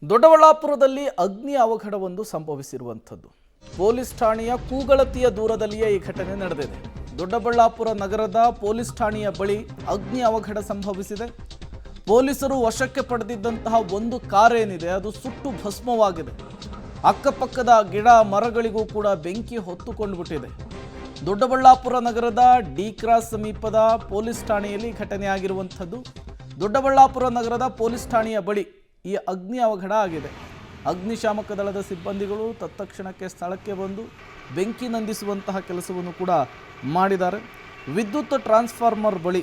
ದೊಡ್ಡಬಳ್ಳಾಪುರದಲ್ಲಿ ಅಗ್ನಿ ಅವಘಡವೊಂದು ಸಂಭವಿಸಿರುವಂಥದ್ದು. ಪೊಲೀಸ್ ಠಾಣೆಯ ಕೂಗಳತಿಯ ದೂರದಲ್ಲಿಯೇ ಈ ಘಟನೆ ನಡೆದಿದೆ. ದೊಡ್ಡಬಳ್ಳಾಪುರ ನಗರದ ಪೊಲೀಸ್ ಠಾಣೆಯ ಬಳಿ ಅಗ್ನಿ ಅವಘಡ ಸಂಭವಿಸಿದೆ. ಪೊಲೀಸರು ವಶಕ್ಕೆ ಪಡೆದಿದ್ದಂತಹ ಒಂದು ಕಾರ್ ಏನಿದೆ ಅದು ಸುಟ್ಟು ಭಸ್ಮವಾಗಿದೆ. ಅಕ್ಕಪಕ್ಕದ ಗಿಡ ಮರಗಳಿಗೂ ಕೂಡ ಬೆಂಕಿ ಹೊತ್ತುಕೊಂಡು ಬಿಟ್ಟಿದೆ. ದೊಡ್ಡಬಳ್ಳಾಪುರ ನಗರದ ಡಿ ಕ್ರಾಸ್ ಸಮೀಪದ ಪೊಲೀಸ್ ಠಾಣೆಯಲ್ಲಿ ಘಟನೆ ಆಗಿರುವಂಥದ್ದು. ದೊಡ್ಡಬಳ್ಳಾಪುರ ನಗರದ ಪೊಲೀಸ್ ಠಾಣೆಯ ಬಳಿ ಈ ಅಗ್ನಿ ಅವಘಡ ಆಗಿದೆ. ಅಗ್ನಿಶಾಮಕ ದಳದ ಸಿಬ್ಬಂದಿಗಳು ತತ್ಕ್ಷಣಕ್ಕೆ ಸ್ಥಳಕ್ಕೆ ಬಂದು ಬೆಂಕಿ ನಂದಿಸುವಂತಹ ಕೆಲಸವನ್ನು ಕೂಡ ಮಾಡಿದ್ದಾರೆ. ವಿದ್ಯುತ್ ಟ್ರಾನ್ಸ್ಫಾರ್ಮರ್ ಬಳಿ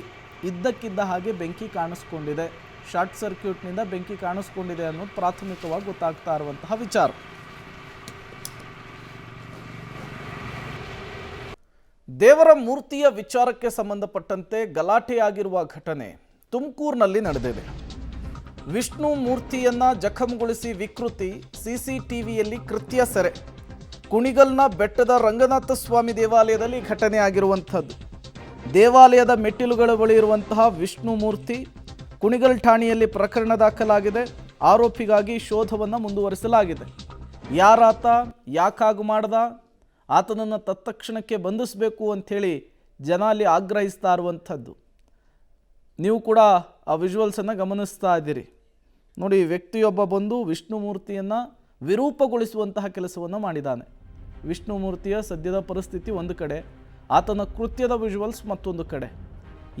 ಇದ್ದಕ್ಕಿದ್ದ ಹಾಗೆ ಬೆಂಕಿ ಕಾಣಿಸ್ಕೊಂಡಿದೆ. ಶಾರ್ಟ್ ಸರ್ಕ್ಯೂಟ್ನಿಂದ ಬೆಂಕಿ ಕಾಣಿಸ್ಕೊಂಡಿದೆ ಅನ್ನೋದು ಪ್ರಾಥಮಿಕವಾಗಿ ಗೊತ್ತಾಗ್ತಾ ಇರುವಂತಹ ವಿಚಾರ. ದೇವರ ಮೂರ್ತಿಯ ವಿಚಾರಕ್ಕೆ ಸಂಬಂಧಪಟ್ಟಂತೆ ಗಲಾಟೆಯಾಗಿರುವ ಘಟನೆ ತುಮಕೂರಿನಲ್ಲಿ ನಡೆದಿದೆ. ವಿಷ್ಣು ಮೂರ್ತಿಯನ್ನ ಜಖಂಗೊಳಿಸಿ ವಿಕೃತಿ, ಸಿಸಿಟಿವಿಯಲ್ಲಿ ಕೃತ್ಯ ಸೆರೆ. ಕುಣಿಗಲ್ನ ಬೆಟ್ಟದ ರಂಗನಾಥ ಸ್ವಾಮಿ ದೇವಾಲಯದಲ್ಲಿ ಘಟನೆ ಆಗಿರುವಂಥದ್ದು. ದೇವಾಲಯದ ಮೆಟ್ಟಿಲುಗಳ ಬಳಿ ಇರುವಂತಹ ವಿಷ್ಣು ಮೂರ್ತಿ, ಕುಣಿಗಲ್ ಠಾಣೆಯಲ್ಲಿ ಪ್ರಕರಣ ದಾಖಲಾಗಿದೆ. ಆರೋಪಿಗಾಗಿ ಶೋಧವನ್ನು ಮುಂದುವರಿಸಲಾಗಿದೆ. ಯಾರಾತ, ಯಾಕಾಗ ಮಾಡ್ದ, ಆತನನ್ನು ತತ್ಕ್ಷಣಕ್ಕೆ ಬಂಧಿಸಬೇಕು ಅಂಥೇಳಿ ಜನ ಅಲ್ಲಿ ಆಗ್ರಹಿಸ್ತಾ ಇರುವಂಥದ್ದು. ನೀವು ಕೂಡ ಆ ವಿಜುವಲ್ಸನ್ನು ಗಮನಿಸ್ತಾ ಇದ್ದೀರಿ ನೋಡಿ. ವ್ಯಕ್ತಿಯೊಬ್ಬ ಬಂದು ವಿಷ್ಣು ಮೂರ್ತಿಯನ್ನು ವಿರೂಪಗೊಳಿಸುವಂತಹ ಕೆಲಸವನ್ನು ಮಾಡಿದ್ದಾನೆ. ವಿಷ್ಣು ಮೂರ್ತಿಯ ಸದ್ಯದ ಪರಿಸ್ಥಿತಿ ಒಂದು ಕಡೆ, ಆತನ ಕೃತ್ಯದ ವಿಜುವಲ್ಸ್ ಮತ್ತೊಂದು ಕಡೆ.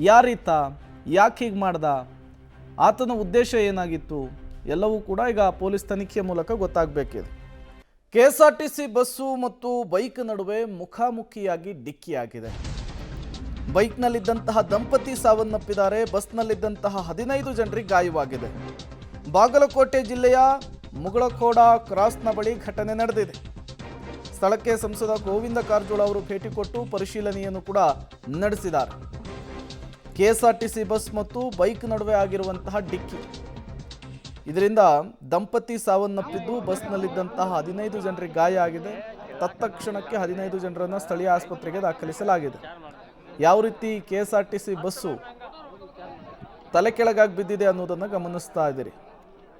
ಯಾರೀತ, ಯಾಕೆ ಹೀಗೆ ಮಾಡ್ದ, ಆತನ ಉದ್ದೇಶ ಏನಾಗಿತ್ತು, ಎಲ್ಲವೂ ಕೂಡ ಈಗ ಪೊಲೀಸ್ ತನಿಖೆಯ ಮೂಲಕ ಗೊತ್ತಾಗಬೇಕಿದೆ. KSRTC ಬಸ್ಸು ಮತ್ತು ಬೈಕ್ ನಡುವೆ ಮುಖಾಮುಖಿಯಾಗಿ ಡಿಕ್ಕಿಯಾಗಿದೆ. ಬೈಕ್ನಲ್ಲಿದ್ದಂತಹ ದಂಪತಿ ಸಾವನ್ನಪ್ಪಿದ್ದಾರೆ. ಬಸ್ನಲ್ಲಿದ್ದಂತಹ 15 ಜನರಿಗೆ ಗಾಯವಾಗಿದೆ. ಬಾಗಲಕೋಟೆ ಜಿಲ್ಲೆಯ ಮುಗಳಖೋಡ ಕ್ರಾಸ್ನ ಬಳಿ ಘಟನೆ ನಡೆದಿದೆ. ಸ್ಥಳಕ್ಕೆ ಸಂಸದ ಗೋವಿಂದ ಕಾರಜೋಳ ಅವರು ಭೇಟಿ ಕೊಟ್ಟು ಪರಿಶೀಲನೆಯನ್ನು ಕೂಡ ನಡೆಸಿದ್ದಾರೆ. KSRTC ಬಸ್ ಮತ್ತು ಬೈಕ್ ನಡುವೆ ಆಗಿರುವಂತಹ ಡಿಕ್ಕಿ, ಇದರಿಂದ ದಂಪತಿ ಸಾವನ್ನಪ್ಪಿದ್ದು ಬಸ್ನಲ್ಲಿದ್ದಂತಹ 15 ಜನರಿಗೆ ಗಾಯ ಆಗಿದೆ. ತತ್ಕ್ಷಣಕ್ಕೆ 15 ಜನರನ್ನು ಸ್ಥಳೀಯ ಆಸ್ಪತ್ರೆಗೆ ದಾಖಲಿಸಲಾಗಿದೆ. ಯಾವ ರೀತಿ KSRTC ಬಸ್ಸು ತಲೆ ಕೆಳಗಾಗಿ ಬಿದ್ದಿದೆ ಅನ್ನೋದನ್ನು ಗಮನಿಸ್ತಾ ಇದ್ದೀರಿ.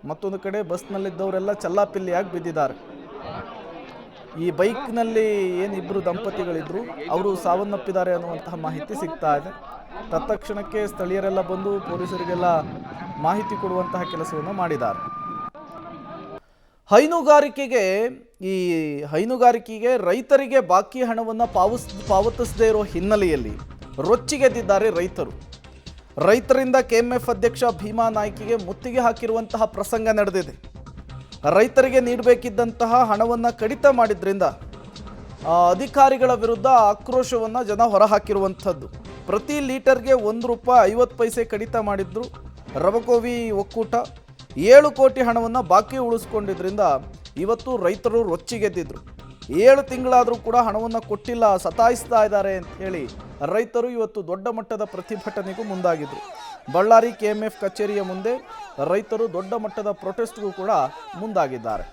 ಮತ್ತೊಂದು ಕಡೆ ಬಸ್ನಲ್ಲಿದ್ದವರೆಲ್ಲ ಚಲ್ಲಾಪಿಲ್ಲಿಯಾಗಿ ಬಿದ್ದಿದ್ದಾರೆ. ಈ ಬೈಕ್ನಲ್ಲಿ ಏನಿಬ್ಬರು ದಂಪತಿಗಳಿದ್ರು ಅವರು ಸಾವನ್ನಪ್ಪಿದ್ದಾರೆ ಅನ್ನುವಂತಹ ಮಾಹಿತಿ ಸಿಗ್ತಾ ಇದೆ. ತತ್ಕ್ಷಣಕ್ಕೆ ಸ್ಥಳೀಯರೆಲ್ಲ ಬಂದು ಪೊಲೀಸರಿಗೆಲ್ಲ ಮಾಹಿತಿ ಕೊಡುವಂತಹ ಕೆಲಸವನ್ನು ಮಾಡಿದ್ದಾರೆ. ಹೈನುಗಾರಿಕೆಗೆ ರೈತರಿಗೆ ಬಾಕಿ ಹಣವನ್ನು ಪಾವತಿಸದೇ ಇರೋ ಹಿನ್ನೆಲೆಯಲ್ಲಿ ರೊಚ್ಚಿಗೆದ್ದಿದ್ದಾರೆ ರೈತರು. ರೈತರಿಂದ KMF ಅಧ್ಯಕ್ಷ ಭೀಮಾ ನಾಯ್ಕಿಗೆ ಮುತ್ತಿಗೆ ಹಾಕಿರುವಂತಹ ಪ್ರಸಂಗ ನಡೆದಿದೆ. ರೈತರಿಗೆ ನೀಡಬೇಕಿದ್ದಂತಹ ಹಣವನ್ನು ಕಡಿತ ಮಾಡಿದ್ರಿಂದ ಅಧಿಕಾರಿಗಳ ವಿರುದ್ಧ ಆಕ್ರೋಶವನ್ನು ಜನ ಹೊರಹಾಕಿರುವಂಥದ್ದು. ಪ್ರತಿ ಲೀಟರ್ಗೆ ₹1.50 ಕಡಿತ ಮಾಡಿದ್ರು. ರಬಕೋವಿ ಒಕ್ಕೂಟ 7 ಕೋಟಿ ಹಣವನ್ನು ಬಾಕಿ ಉಳಿಸ್ಕೊಂಡಿದ್ರಿಂದ ಇವತ್ತು ರೈತರು ರೊಚ್ಚಿಗೆದ್ದಿದ್ರು. 7 ತಿಂಗಳಾದರೂ ಕೂಡ ಹಣವನ್ನು ಕೊಟ್ಟಿಲ್ಲ, ಸತಾಯಿಸ್ತಾ ಇದ್ದಾರೆ ಅಂತ ಹೇಳಿ ರೈತರು ಇವತ್ತು ದೊಡ್ಡ ಮಟ್ಟದ ಪ್ರತಿಭಟನೆಗೂ ಮುಂದಾಗಿದ್ರು. ಬಳ್ಳಾರಿ KMF ಕಚೇರಿಯ ಮುಂದೆ ರೈತರು ದೊಡ್ಡ ಮಟ್ಟದ ಪ್ರೊಟೆಸ್ಟ್ಗೂ ಕೂಡ ಮುಂದಾಗಿದ್ದಾರೆ.